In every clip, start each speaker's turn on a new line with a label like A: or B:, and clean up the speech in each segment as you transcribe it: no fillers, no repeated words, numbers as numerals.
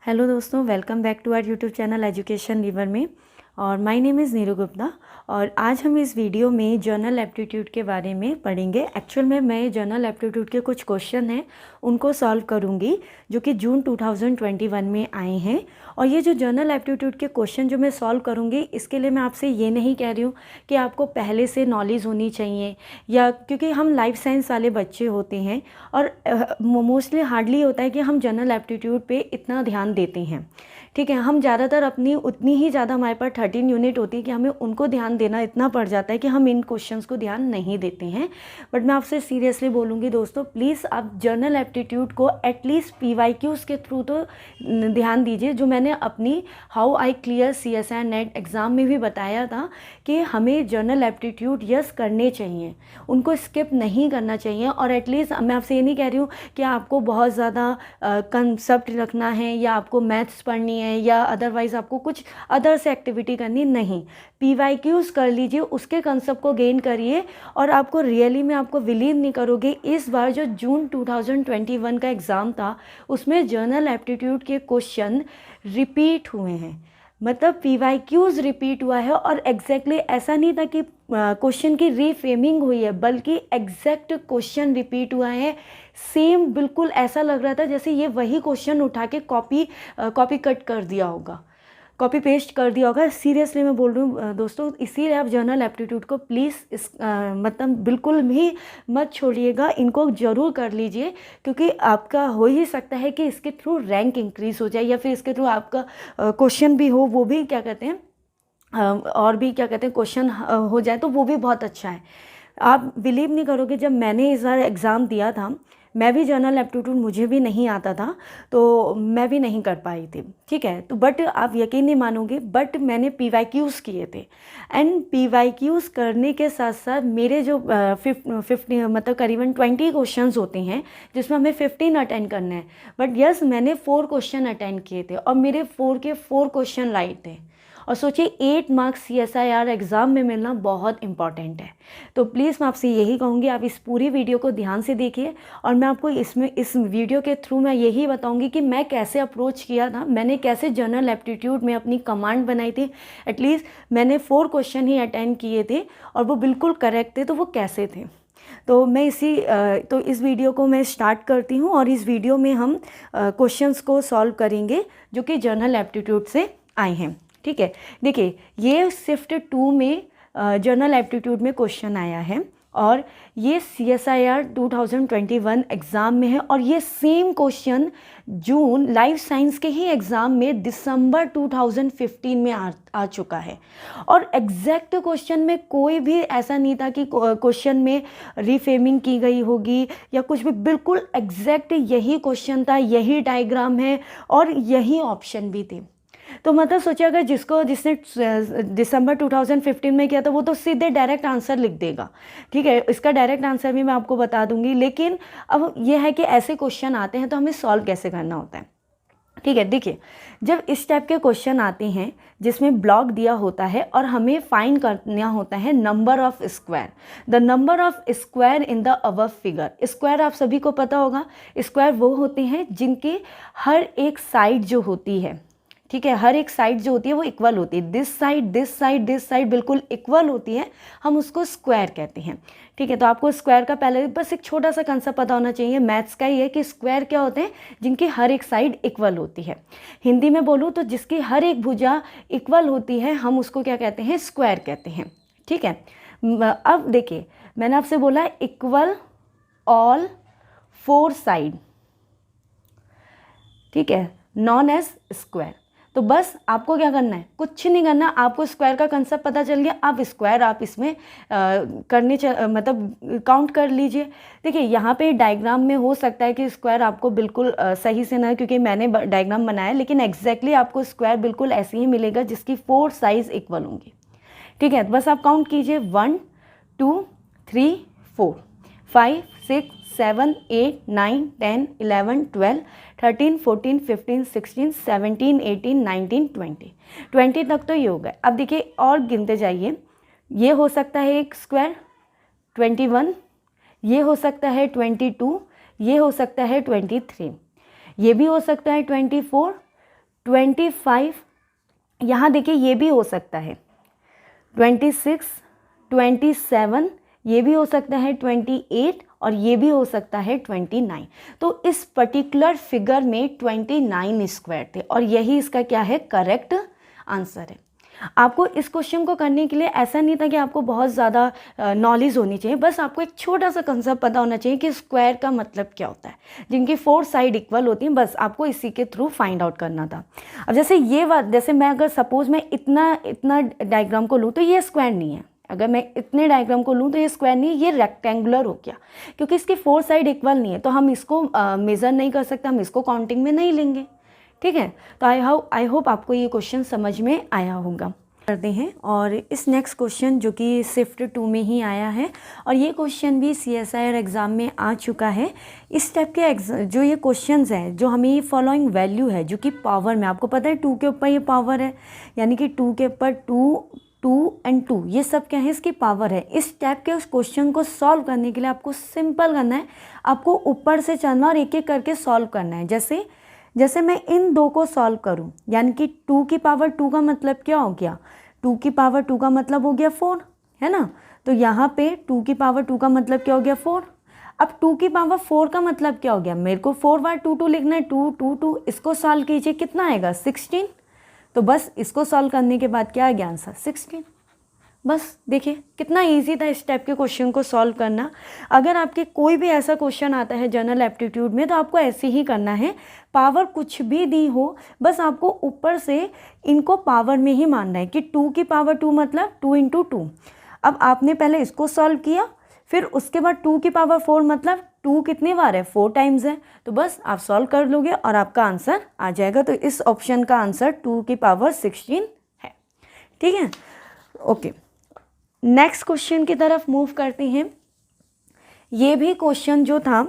A: Hello दोस्तों, welcome back to our YouTube channel education lever में। और my name is Neeru Gupta. और आज हम इस वीडियो में जर्नल एप्टीट्यूड के बारे में पढ़ेंगे। एक्चुअल में मैं जर्नल एप्टीट्यूड के कुछ क्वेश्चन हैं उनको सॉल्व करूंगी जो कि जून 2021 में आए हैं। और ये जो जर्नल एप्टीट्यूड के क्वेश्चन जो मैं सॉल्व करूंगी, इसके लिए मैं आपसे ये नहीं कह रही हूँ कि आपको पहले से नॉलेज होनी चाहिए, या क्योंकि हम लाइफ साइंस वाले बच्चे होते हैं और मोस्टली हार्डली होता है कि हम जर्नल एप्टीट्यूड पे इतना ध्यान देते हैं। ठीक है, हम ज़्यादातर अपनी उतनी ही ज़्यादा हमारे पास 13 यूनिट होती है कि हमें उनको ध्यान देना इतना पड़ जाता है कि हम इन क्वेश्चंस को ध्यान नहीं देते हैं। बट मैं आपसे सीरियसली बोलूँगी दोस्तों, प्लीज़ आप जर्नल एप्टीट्यूड को एटलीस्ट PYQs के थ्रू तो ध्यान दीजिए। जो मैंने अपनी how I clear CSIR net exam में भी बताया था कि हमें जर्नल एप्टीट्यूड यस करने चाहिए, उनको स्किप नहीं करना चाहिए। और एटलीस्ट मैं आपसे ये नहीं कह रही हूँ कि आपको बहुत ज़्यादा कंसेप्ट रखना है या आपको मैथ्स पढ़नी है या अदरवाइज़ आपको कुछ अदर से एक्टिविटी करनी, नहीं। PYQs कर लीजिए, उसके कंसेप्ट को गेन करिए। और आपको रियली में आपको बिलीव नहीं करोगे, इस बार जो जून 2021 का एग्ज़ाम था उसमें जर्नल एप्टीट्यूड के क्वेश्चन रिपीट हुए हैं। मतलब PYQs रिपीट हुआ है। और एग्जैक्टली ऐसा नहीं था कि क्वेश्चन की रीफ्रेमिंग हुई है, बल्कि एग्जैक्ट क्वेश्चन रिपीट हुआ है। सेम बिल्कुल ऐसा लग रहा था जैसे ये वही क्वेश्चन उठा के कॉपी कट कर दिया होगा, कॉपी पेस्ट कर दिया होगा। सीरियसली मैं बोल रही हूँ दोस्तों, इसीलिए आप जर्नल एप्टीट्यूड को प्लीज़ मतलब बिल्कुल भी मत छोड़िएगा, इनको ज़रूर कर लीजिए। क्योंकि आपका हो ही सकता है कि इसके थ्रू रैंक इंक्रीज़ हो जाए, या फिर इसके थ्रू आपका क्वेश्चन भी हो, वो भी क्या कहते हैं और भी क्या कहते हैं क्वेश्चन हो जाए तो वो भी बहुत अच्छा है। आप बिलीव नहीं करोगे, जब मैंने इस बार एग्ज़ाम दिया था, मैं भी जर्नल एप्टीट्यूड मुझे भी नहीं आता था, तो मैं भी नहीं कर पाई थी। ठीक है, तो बट आप यकीन नहीं मानोगे, बट मैंने PYQs किए थे। एंड PYQs करने के साथ साथ मेरे जो 50 मतलब करीबन 20 क्वेश्चंस होते हैं जिसमें हमें 15 अटेंड करने हैं। बट यस, मैंने 4 क्वेश्चन अटेंड किए थे और मेरे 4 के 4 क्वेश्चन राइट थे। और सोचिए 8 मार्क्स CSIR एग्ज़ाम में मिलना बहुत इंपॉर्टेंट है। तो प्लीज़ मैं आपसे यही कहूँगी, आप इस पूरी वीडियो को ध्यान से देखिए। और मैं आपको इस वीडियो के थ्रू मैं यही बताऊँगी कि मैं कैसे अप्रोच किया था, मैंने कैसे जर्नल एप्टीट्यूड में अपनी कमांड बनाई थी। एटलीस्ट मैंने 4 क्वेश्चन ही अटेंड किए थे और वो बिल्कुल करेक्ट थे, तो वो कैसे थे। तो मैं इस वीडियो को मैं स्टार्ट करती हूँ। और इस वीडियो में हम क्वेश्चंस को सॉल्व करेंगे जो कि जर्नल एप्टीट्यूड से आए हैं। ठीक है, देखिए ये शिफ्ट 2 में जर्नल एप्टीट्यूड में क्वेश्चन आया है और ये CSIR 2021 एग्ज़ाम में है। और ये सेम क्वेश्चन जून लाइफ साइंस के ही एग्ज़ाम में दिसंबर 2015 में आ चुका है। और एग्जैक्ट क्वेश्चन में कोई भी ऐसा नहीं था कि क्वेश्चन में रीफ्रेमिंग की गई होगी या कुछ भी, बिल्कुल एग्जैक्ट यही क्वेश्चन था, यही डायग्राम है और यही ऑप्शन भी थे। तो मतलब सोचिए, अगर जिसने दिसंबर 2015 में किया था वो तो सीधे डायरेक्ट आंसर लिख देगा। ठीक है, इसका डायरेक्ट आंसर भी मैं आपको बता दूंगी। लेकिन अब यह है कि ऐसे क्वेश्चन आते हैं तो हमें सॉल्व कैसे करना होता है। ठीक है, देखिए जब इस टाइप के क्वेश्चन आते हैं जिसमें ब्लॉक दिया होता है और हमें फाइंड करना होता है number of square, the number of square in the above figure. Square आप सभी को पता होगा, स्क्वायर वो होते हैं जिनकी हर एक साइड जो होती है, ठीक है, हर एक साइड जो होती है वो इक्वल होती है। This side this side this side बिल्कुल इक्वल होती है, हम उसको स्क्वायर कहते हैं। ठीक है, तो आपको स्क्वायर का पहले बस एक छोटा सा कंसेप्ट पता होना चाहिए, मैथ्स का ही है कि स्क्वायर क्या होते हैं, जिनकी हर एक साइड इक्वल होती है। हिंदी में बोलूँ तो जिसकी हर एक भुजा इक्वल होती है हम उसको क्या कहते हैं, स्क्वायर कहते हैं। ठीक है, अब देखिए मैंने आपसे बोला इक्वल ऑल 4 साइड, ठीक है, नॉन एज स्क्वायर। तो बस आपको क्या करना है, कुछ नहीं करना, आपको स्क्वायर का कंसेप्ट पता चल गया। आप स्क्वायर आप इसमें मतलब काउंट कर लीजिए। देखिए यहाँ पे डायग्राम में हो सकता है कि स्क्वायर आपको बिल्कुल सही से ना, क्योंकि मैंने डायग्राम बनाया, लेकिन एग्जैक्टली आपको स्क्वायर बिल्कुल ऐसे ही मिलेगा जिसकी 4 साइज इक्वल होंगी। ठीक है, बस आप काउंट कीजिए 1 2 3 4 5 6 7 8 9 10 11 12 13 14 15 16 17 18 19 20 तक तो ये हो गए। अब देखिए और गिनते जाइए, ये हो सकता है एक स्क्वायर 21, ये हो सकता है 22, ये हो सकता है 23, ये भी हो सकता है 24, 25, यहाँ देखिए ये भी हो सकता है 26, 27, ये भी हो सकता है 28 और ये भी हो सकता है 29। तो इस पर्टिकुलर फिगर में 29 स्क्वायर थे और यही इसका क्या है, करेक्ट आंसर है। आपको इस क्वेश्चन को करने के लिए ऐसा नहीं था कि आपको बहुत ज़्यादा नॉलेज होनी चाहिए, बस आपको एक छोटा सा कंसेप्ट पता होना चाहिए कि स्क्वायर का मतलब क्या होता है, जिनकी 4 साइड इक्वल होती हैं, बस आपको इसी के थ्रू फाइंड आउट करना था। अब जैसे ये बात, जैसे मैं अगर सपोज मैं इतना डायग्राम को लूँ तो ये स्क्वायर नहीं है, अगर मैं इतने डायग्राम को लूँ तो ये स्क्वायर नहीं है, ये रेक्टेंगुलर हो गया, क्योंकि इसकी 4 साइड इक्वल नहीं है तो हम इसको मेज़र नहीं कर सकते, हम इसको काउंटिंग में नहीं लेंगे। ठीक है, तो आई होप आपको ये क्वेश्चन समझ में आया होगा। करते हैं और इस नेक्स्ट क्वेश्चन जो कि शिफ्ट 2 में ही आया है और ये क्वेश्चन भी CSIR एग्ज़ाम में आ चुका है। इस टाइप के जो ये क्वेश्चंस हैं, जो हमें ये फॉलोइंग वैल्यू है जो कि पावर में, आपको पता है 2 के ऊपर ये पावर है, यानी कि 2 के ऊपर 2 एंड 2, ये सब क्या है, इसकी पावर है। इस टाइप के उस क्वेश्चन को सॉल्व करने के लिए आपको सिंपल करना है, आपको ऊपर से चलना और एक एक करके सॉल्व करना है। जैसे मैं इन 2 को सॉल्व करूं, यानी कि 2 की पावर 2 का मतलब क्या हो गया, 2 की पावर 2 का मतलब हो गया 4, है ना। तो यहाँ पे 2 की पावर 2 का मतलब क्या हो गया, 4। अब 2 की पावर 4 का मतलब क्या हो गया, मेरे को 4 बार 2 लिखना है, 2 2 2, इसको सॉल्व कीजिए, कितना आएगा 16। तो बस इसको सॉल्व करने के बाद क्या आ गया आंसर 16। बस देखिए कितना इजी था इस टाइप के क्वेश्चन को सॉल्व करना। अगर आपके कोई भी ऐसा क्वेश्चन आता है जनरल एप्टीट्यूड में तो आपको ऐसे ही करना है, पावर कुछ भी दी हो बस आपको ऊपर से इनको पावर में ही मानना है कि 2 की पावर 2 मतलब 2 × 2। अब आपने पहले इसको सॉल्व किया, फिर उसके बाद 2 की पावर 4 मतलब 2 कितनी बार है, 4 टाइम्स है, तो बस आप सॉल्व कर लोगे और आपका आंसर आ जाएगा। तो इस ऑप्शन का आंसर 2 की पावर 16 है। ठीक है, ओके, नेक्स्ट क्वेश्चन की तरफ मूव करते हैं। ये भी क्वेश्चन जो था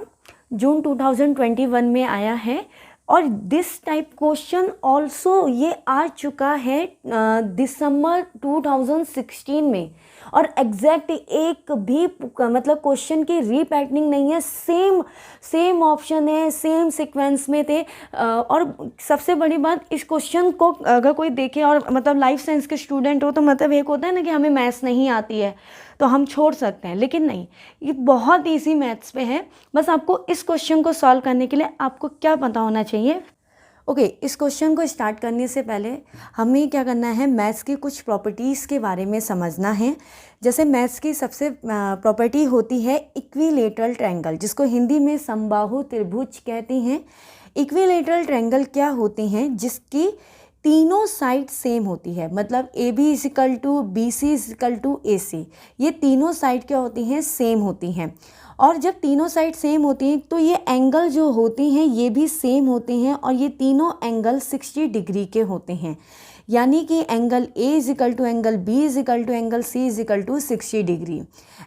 A: जून 2021 में आया है और दिस टाइप क्वेश्चन ऑल्सो ये आ चुका है दिसंबर 2016 में और एग्जैक्ट एक भी मतलब क्वेश्चन की रीपैटर्निंग नहीं है, सेम ऑप्शन है, सेम सीक्वेंस में थे। और सबसे बड़ी बात, इस क्वेश्चन को अगर कोई देखे और मतलब लाइफ साइंस के स्टूडेंट हो तो मतलब एक होता है ना कि हमें मैथ्स नहीं आती है तो हम छोड़ सकते हैं, लेकिन नहीं, ये बहुत ईजी मैथ्स पे है। बस आपको इस क्वेश्चन को सॉल्व करने के लिए आपको क्या पता होना चाहिए। ओके, इस क्वेश्चन को स्टार्ट करने से पहले हमें क्या करना है, मैथ्स की कुछ प्रॉपर्टीज़ के बारे में समझना है। जैसे मैथ्स की सबसे प्रॉपर्टी होती है इक्विलेटरल ट्रायंगल, जिसको हिंदी में समबाहु त्रिभुज कहते हैं। इक्विलेटरल ट्रायंगल क्या होते हैं, जिसकी तीनों साइड सेम होती है, मतलब AB = BC = AC, ये तीनों साइड क्या होती हैं, सेम होती हैं। और जब तीनों साइड सेम होती हैं तो ये एंगल जो होते हैं ये भी सेम होते हैं और ये तीनों एंगल 60 डिग्री के होते हैं, यानी कि angle A = angle B = angle C = 60 degree,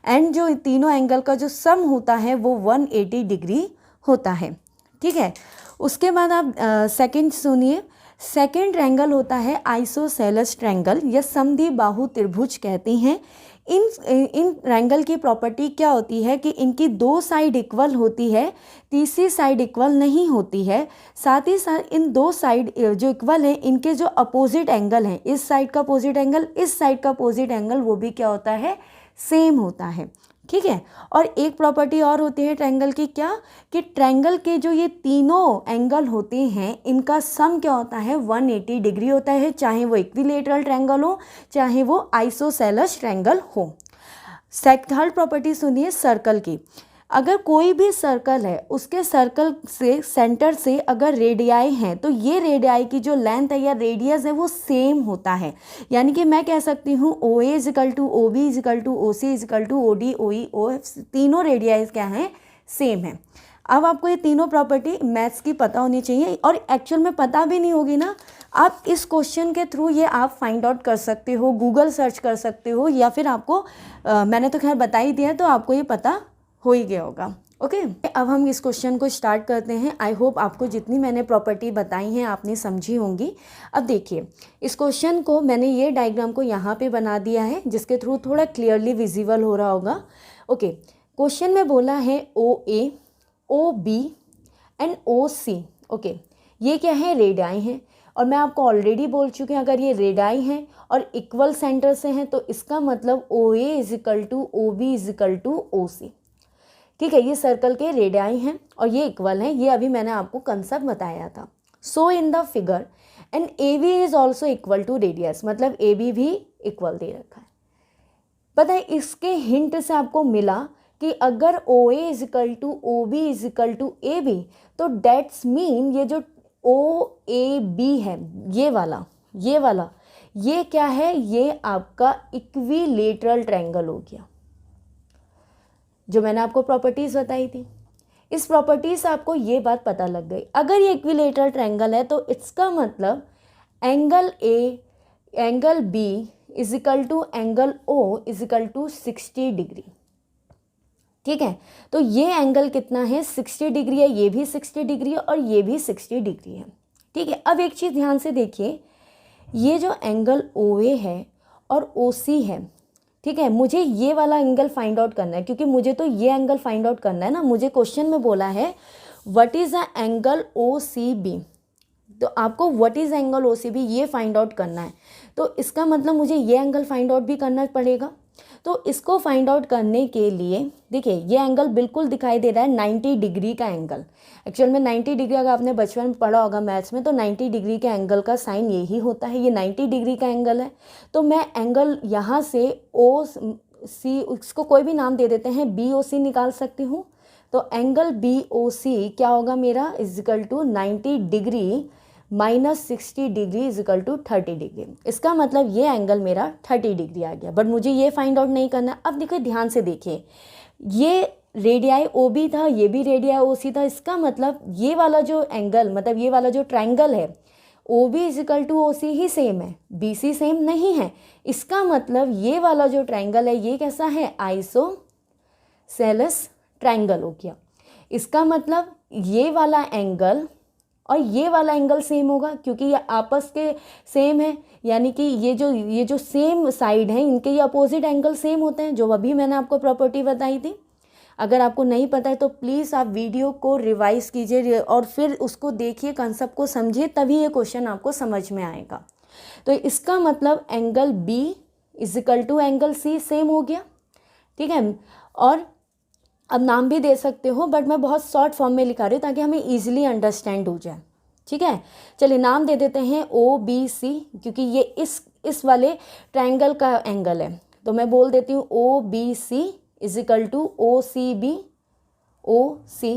A: and जो तीनों एंगल का जो सम होता है वो 180 डिग्री होता है। ठीक है, उसके बाद आप सेकंड सुनिए। सेकंड ट्रायंगल होता है आइसोसेलेस ट्रायंगल या समद्विबाहु त्रिभुज कहते हैं। इन ट्रायंगल की प्रॉपर्टी क्या होती है कि इनकी 2 साइड इक्वल होती है, तीसरी साइड इक्वल नहीं होती है। साथ ही साथ इन 2 साइड जो इक्वल है इनके जो अपोजिट एंगल हैं, इस साइड का अपोजिट एंगल, इस साइड का अपोजिट एंगल, वो भी क्या होता है, सेम होता है। ठीक है, और एक प्रॉपर्टी और होती है ट्रायंगल की, क्या कि ट्रायंगल के जो ये तीनों एंगल होते हैं इनका सम क्या होता है, 180 डिग्री होता है, चाहे वो इक्विलेटरल ट्रायंगल हो चाहे वो आइसोसेलेस ट्रायंगल हो। थर्ड प्रॉपर्टी सुनिए सर्कल की। अगर कोई भी सर्कल है उसके सर्कल से सेंटर से अगर रेडियाई हैं तो ये रेडियाई की जो लेंथ है या रेडियस है वो सेम होता है, यानी कि मैं कह सकती हूँ OA = OB = OC = OD OE OF, तीनों रेडियाई क्या हैं, सेम है। अब आपको ये तीनों प्रॉपर्टी मैथ्स की पता होनी चाहिए और एक्चुअल में पता भी नहीं होगी ना, आप इस क्वेश्चन के थ्रू ये आप फाइंड आउट कर सकते हो, गूगल सर्च कर सकते हो, या फिर आपको मैंने तो खैर बता ही दिया तो आपको ये पता हो ही गया होगा। ओके, अब हम इस क्वेश्चन को स्टार्ट करते हैं। आई होप आपको जितनी मैंने प्रॉपर्टी बताई हैं आपने समझी होंगी। अब देखिए इस क्वेश्चन को मैंने ये डायग्राम को यहाँ पे बना दिया है जिसके थ्रू थोड़ा क्लियरली विजिबल हो रहा होगा। ओके, क्वेश्चन में बोला है OA, OB and OC। Okay, ये क्या है, रेडियाई हैं और मैं आपको ऑलरेडी बोल चुकी हूँ अगर ये रेडाई हैं और इक्वल सेंटर से हैं तो इसका मतलब O A is equal to O B is equal to O C. ठीक है, ये सर्कल के रेडाई हैं और ये इक्वल हैं, ये अभी मैंने आपको कंसेप्ट बताया था। So in the figure and A B is also equal to radius, मतलब ए बी भी इक्वल दे रखा है। पता है इसके हिंट से आपको मिला कि अगर O A is equal to O B is equal to A B तो डेट्स मीन ये जो ओ ए बी है ये वाला ये क्या है, ये आपका इक्विलेटरल ट्रायंगल हो गया, जो मैंने आपको प्रॉपर्टीज बताई थी। इस प्रॉपर्टी से आपको ये बात पता लग गई, अगर ये इक्विलेटरल ट्रायंगल है तो इसका मतलब angle A angle B is equal to angle O is equal to 60 degree. ठीक है, तो ये एंगल कितना है, 60 डिग्री है, ये भी 60 डिग्री है और ये भी 60 डिग्री है। ठीक है, अब एक चीज़ ध्यान से देखिए, ये जो एंगल ओ ए है और ओ सी है, ठीक है, मुझे ये वाला एंगल फाइंड आउट करना है क्योंकि मुझे तो ये एंगल फाइंड आउट करना है ना। मुझे क्वेश्चन में बोला है what is a angle O C B, तो आपको what is angle O C B ये फाइंड आउट करना है। तो इसका मतलब मुझे ये एंगल फाइंड आउट भी करना पड़ेगा। तो इसको फाइंड आउट करने के लिए देखिए ये एंगल बिल्कुल दिखाई दे रहा है 90 डिग्री का एंगल। एक्चुअल में 90 डिग्री अगर आपने बचपन में पढ़ा होगा मैथ्स में तो 90 डिग्री के एंगल का साइन यही होता है, ये 90 डिग्री का एंगल है। तो मैं एंगल यहाँ से ओ सी, इसको कोई भी नाम दे देते हैं, बी ओ सी निकाल सकती हूँ। तो एंगल बी ओ सी क्या होगा मेरा, is equal to 90 degree minus 60 degree is equal to 30 degree. इसका मतलब ये एंगल मेरा 30 डिग्री आ गया, बट मुझे ये फाइंड आउट नहीं करना। अब देखिए ध्यान से देखिए, ये रेडियाई ओ बी था, ये भी रेडियाई ओ सी था। इसका मतलब ये वाला जो एंगल, मतलब ये वाला जो ट्रायंगल है O B is equal to O C ही सेम है, बी सी सेम नहीं है। इसका मतलब ये वाला जो ट्रायंगल है ये कैसा है, आइसोसेलेस ट्रायंगल हो गया। इसका मतलब ये वाला एंगल और ये वाला एंगल सेम होगा क्योंकि ये आपस के सेम है, यानी कि ये जो सेम साइड है इनके ये अपोजिट एंगल सेम होते हैं, जो अभी मैंने आपको प्रॉपर्टी बताई थी। अगर आपको नहीं पता है तो प्लीज़ आप वीडियो को रिवाइज कीजिए और फिर उसको देखिए, कंसेप्ट को समझिए, तभी ये क्वेश्चन आपको समझ में आएगा। तो इसका मतलब angle B is equal to angle C same हो गया। ठीक है, और अब नाम भी दे सकते हो बट मैं बहुत शॉर्ट फॉर्म में लिखा रही हूँ ताकि हमें ईजिली अंडरस्टैंड हो जाए। ठीक है, चलिए नाम दे देते हैं ओ बी सी, क्योंकि ये इस वाले ट्रायंगल का एंगल है। तो मैं बोल देती हूँ O B C is equal to O C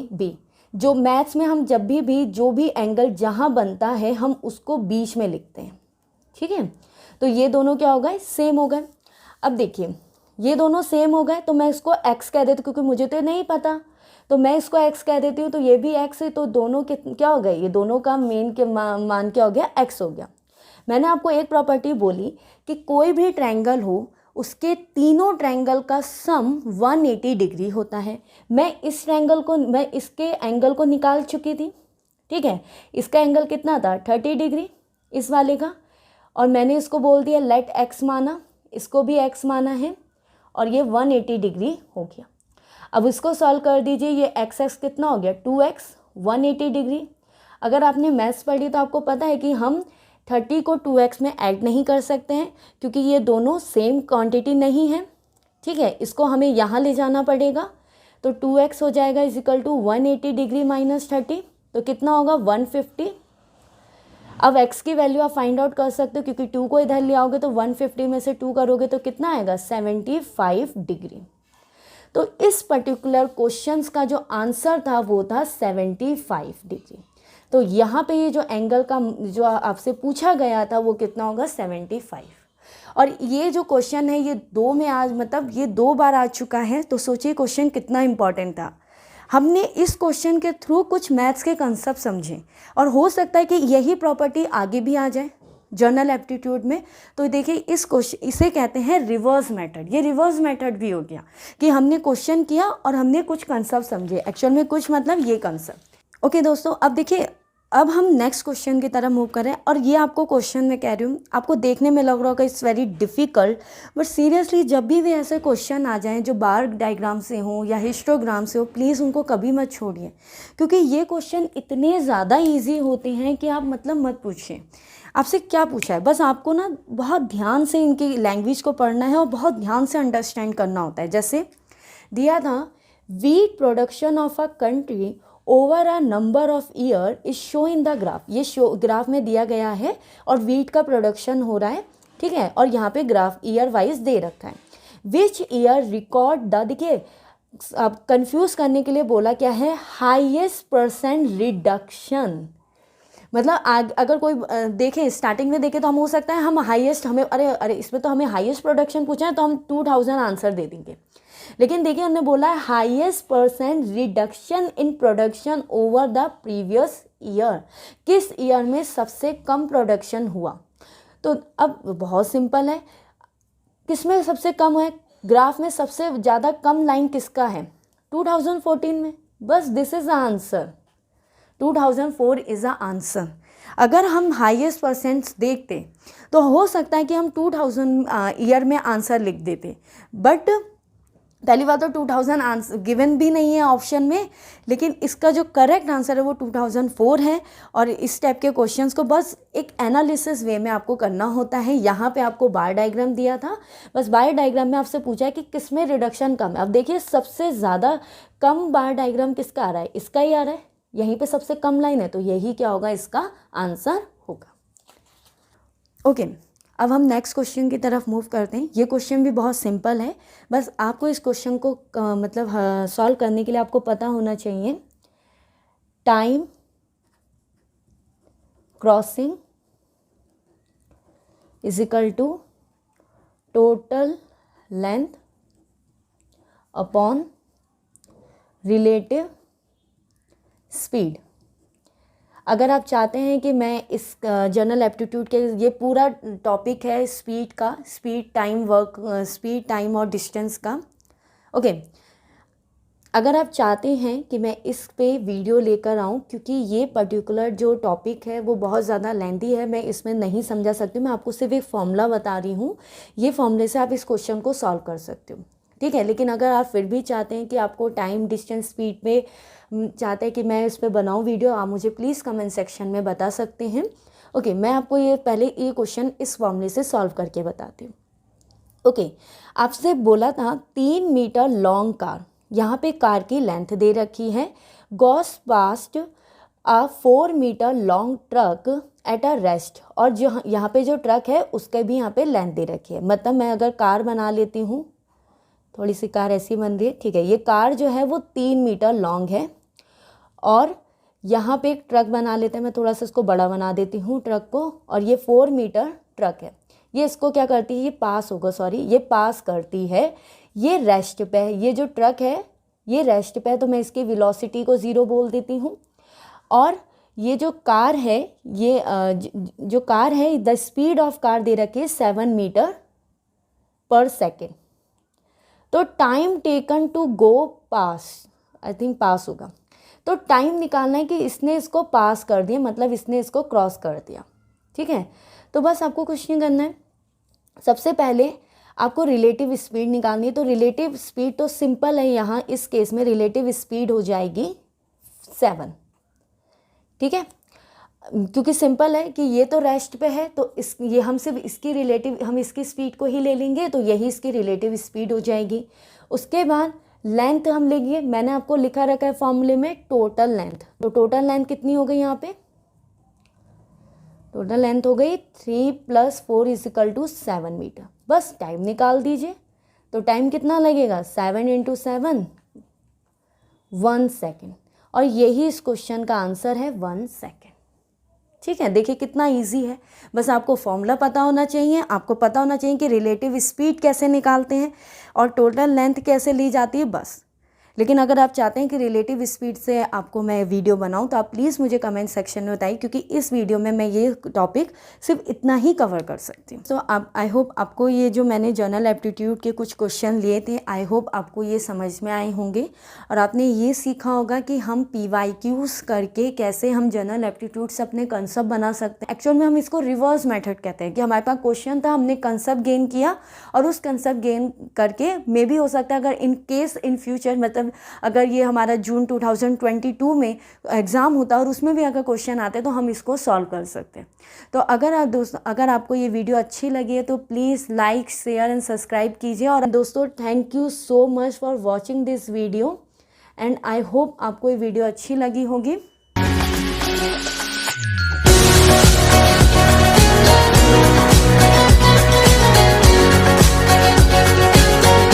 A: B. जो मैथ्स में हम जब भी जो भी एंगल जहाँ बनता है हम उसको बीच में लिखते हैं। ठीक है, तो ये दोनों क्या हो गए, सेम हो गए। अब देखिए ये दोनों सेम हो गए तो मैं इसको x कह देती हूँ क्योंकि मुझे तो नहीं पता, तो मैं इसको x कह देती हूँ, तो ये भी x है, तो दोनों क्या हो गए, ये दोनों का मेन के मान क्या हो गया, x हो गया। मैंने आपको एक प्रॉपर्टी बोली कि कोई भी ट्रायंगल हो उसके तीनों ट्रायंगल का सम 180 डिग्री होता है। मैं इसके एंगल को निकाल चुकी थी। ठीक है, इसका एंगल कितना था, 30 डिग्री इस वाले का, और मैंने इसको बोल दिया लेट x माना, इसको भी x माना है और ये 180 डिग्री हो गया। अब इसको सॉल्व कर दीजिए, ये x कितना हो गया, 2x 180 डिग्री। अगर आपने मैथ्स पढ़ी तो आपको पता है कि हम 30 को 2x में ऐड नहीं कर सकते हैं क्योंकि ये दोनों सेम क्वांटिटी नहीं है। ठीक है, इसको हमें यहाँ ले जाना पड़ेगा, तो 2x हो जाएगा is equal to 180 degree minus 30, तो कितना होगा 150। अब x की वैल्यू आप फाइंड आउट कर सकते हो क्योंकि 2 को इधर ले आओगे तो 150 में से 2 करोगे तो कितना आएगा, 75 डिग्री। तो इस पर्टिकुलर क्वेश्चंस का जो आंसर था वो था 75 डिग्री। तो यहाँ पे ये जो एंगल का जो आपसे पूछा गया था वो कितना होगा, 75। और ये जो क्वेश्चन है ये 2 में आज मतलब ये 2 बार आ चुका है, तो सोचिए क्वेश्चन कितना इम्पॉर्टेंट था। हमने इस क्वेश्चन के थ्रू कुछ मैथ्स के कंसेप्ट समझे और हो सकता है कि यही प्रॉपर्टी आगे भी आ जाए जनरल एप्टीट्यूड में। तो देखिए इस क्वेश्चन, इसे कहते हैं रिवर्स मेथड। ये रिवर्स मेथड भी हो गया कि हमने क्वेश्चन किया और हमने कुछ कंसेप्ट समझे, एक्चुअल में कुछ मतलब ये कंसेप्ट। ओके दोस्तों, अब देखिए अब हम नेक्स्ट क्वेश्चन की तरफ मूव करें, और ये आपको क्वेश्चन मैं कह रही हूँ, आपको देखने में लग रहा होगा it's very difficult, but seriously जब भी ऐसे क्वेश्चन आ जाएं जो बार डायग्राम से हो या हिस्टोग्राम से हो, प्लीज़ उनको कभी मत छोड़िए, क्योंकि ये क्वेश्चन इतने ज़्यादा ईजी होते हैं कि आप मतलब मत पूछिए। आपसे क्या पूछा है, बस आपको ना बहुत ध्यान से इनकी लैंग्वेज को पढ़ना है और बहुत ध्यान से अंडरस्टैंड करना होता है। जैसे दिया था, wheat production of a country over a number of year is show in the graph. ये शो ग्राफ में दिया गया है और वीट का प्रोडक्शन हो रहा है, ठीक है, और यहाँ पे ग्राफ ईयर वाइज दे रखा है। विच ईयर रिकॉर्ड द, देखिए अब कंफ्यूज करने के लिए बोला क्या है, हाईएस्ट परसेंट रिडक्शन। मतलब अगर कोई देखें, स्टार्टिंग में देखें तो हम हो सकता है हम हाईएस्ट, हमें अरे इसमें तो हमें हाईएस्ट प्रोडक्शन पूछा है तो हम 2000 आंसर दे देंगे, लेकिन देखिए उन्होंने बोला है highest percent reduction in production over the previous year. किस ईयर में सबसे कम प्रोडक्शन हुआ? तो अब बहुत सिंपल है, किसमें सबसे कम है? ग्राफ में सबसे ज़्यादा कम लाइन किसका है? 2014 में। बस this is the answer, 2004 is the answer. अगर हम हाईएस्ट परसेंट्स देखते तो हो सकता है कि हम 2000 ईयर में आंसर लिख देते, बट पहली बात तो 2000 आंसर गिवन भी नहीं है ऑप्शन में, लेकिन इसका जो करेक्ट आंसर है वो 2004 है। और इस टाइप के क्वेश्चंस को बस एक एनालिसिस वे में आपको करना होता है। यहाँ पे आपको बार डायग्राम दिया था, बस बार डायग्राम में आपसे पूछा है कि किस में रिडक्शन कम है। अब देखिए सबसे ज़्यादा कम बार डायग्राम किसका आ रहा है? इसका ही आ रहा है, यहीं पे सबसे कम लाइन है, तो यही क्या होगा, इसका आंसर होगा। ओके, अब हम नेक्स्ट क्वेश्चन की तरफ मूव करते हैं। ये क्वेश्चन भी बहुत सिंपल है, बस आपको इस क्वेश्चन को मतलब सॉल्व करने के लिए आपको पता होना चाहिए time crossing is equal to total length upon relative speed. अगर आप चाहते हैं कि मैं इस जनरल एप्टीट्यूड के, ये पूरा टॉपिक है स्पीड का, speed time work, speed time और डिस्टेंस का। ओके, अगर आप चाहते हैं कि मैं इस पे वीडियो लेकर आऊँ, क्योंकि ये पर्टिकुलर जो टॉपिक है वो बहुत ज़्यादा लेंथी है, मैं इसमें नहीं समझा सकती, मैं आपको सिर्फ एक फॉर्मूला बता रही हूँ, ये फॉर्मूले से आप इस क्वेश्चन को सॉल्व कर सकते हो, ठीक है। लेकिन अगर आप फिर भी चाहते हैं कि आपको टाइम डिस्टेंस स्पीड में चाहते हैं कि मैं इस पर बनाऊँ वीडियो, आप मुझे प्लीज़ कमेंट सेक्शन में बता सकते हैं। ओके, मैं आपको ये पहले ये क्वेश्चन इस फॉर्मूले से सॉल्व करके बताती हूँ। ओके, आपसे बोला था 3 मीटर लॉन्ग कार, यहाँ पे कार की लेंथ दे रखी है, goes past a 4 metre long truck at a rest, और जो यहाँ पे जो ट्रक है उसके भी यहाँ पे लेंथ दे रखी है। मतलब मैं अगर कार बना लेती हूँ, थोड़ी सी कार ऐसी बन रही है, ठीक है, ये कार जो है वो 3 मीटर लॉन्ग है, और यहाँ पे एक ट्रक बना लेते हैं, मैं थोड़ा सा इसको बड़ा बना देती हूँ ट्रक को, और ये 4 मीटर ट्रक है। ये इसको क्या करती है, ये पास होगा, सॉरी ये पास करती है, ये रेस्ट पे है, ये जो ट्रक है ये रेस्ट पे है, तो मैं इसकी वेलोसिटी को 0 बोल देती हूँ। और ये जो कार है, ये जो कार है, द स्पीड ऑफ कार दे रखी है 7 मीटर पर सेकेंड। तो time taken to go pass, I think pass होगा, तो टाइम निकालना है कि इसने इसको पास कर दिया, मतलब इसने इसको क्रॉस कर दिया, ठीक है। तो बस आपको कुछ नहीं करना है, सबसे पहले आपको रिलेटिव स्पीड निकालनी है। तो रिलेटिव स्पीड तो सिंपल है, यहाँ इस केस में रिलेटिव स्पीड हो जाएगी 7, ठीक है, क्योंकि सिंपल है कि ये तो रेस्ट पे है, तो ये हम सिर्फ इसकी रिलेटिव, हम इसकी स्पीड को ही ले लेंगे, तो यही इसकी रिलेटिव स्पीड हो जाएगी। उसके बाद लेंथ हम लेंगे, मैंने आपको लिखा रखा है फॉर्मूले में टोटल लेंथ, तो टोटल लेंथ कितनी हो गई, यहाँ पे टोटल लेंथ हो गई 3 + 4 = 7 मीटर। बस टाइम निकाल दीजिए, तो टाइम कितना लगेगा, 7 × 7 1 सेकेंड, और यही इस क्वेश्चन का आंसर है 1 सेकेंड, ठीक है। देखिए कितना इजी है, बस आपको फॉर्मूला पता होना चाहिए, आपको पता होना चाहिए कि रिलेटिव स्पीड कैसे निकालते हैं और टोटल लेंथ कैसे ली जाती है, बस। लेकिन अगर आप चाहते हैं कि रिलेटिव स्पीड से आपको मैं वीडियो बनाऊं तो आप प्लीज़ मुझे कमेंट सेक्शन में बताइए, क्योंकि इस वीडियो में मैं ये टॉपिक सिर्फ इतना ही कवर कर सकती हूँ। तो आप आई होप आपको ये जो मैंने जनरल एप्टीट्यूड के कुछ क्वेश्चन लिए थे, आई होप आपको ये समझ में आए होंगे और आपने ये सीखा होगा कि हम PYQs करके कैसे हम जनरल एप्टीट्यूड से अपने कंसेप्ट बना सकते हैं। एक्चुअल में हम इसको रिवर्स मेथड कहते हैं कि हमारे पास क्वेश्चन था, हमने कंसेप्ट गेन किया और उस कंसेप्ट गेन करके मे भी हो सकता है अगर इन केस इन फ्यूचर, मतलब अगर ये हमारा जून 2022 में एग्ज़ाम होता और उसमें भी अगर क्वेश्चन आते तो हम इसको सॉल्व कर सकते हैं। तो अगर आपको ये वीडियो अच्छी लगी है तो please like, share and subscribe कीजिए। और दोस्तों, thank you so much for watching this video and I hope आपको ये वीडियो अच्छी लगी होगी।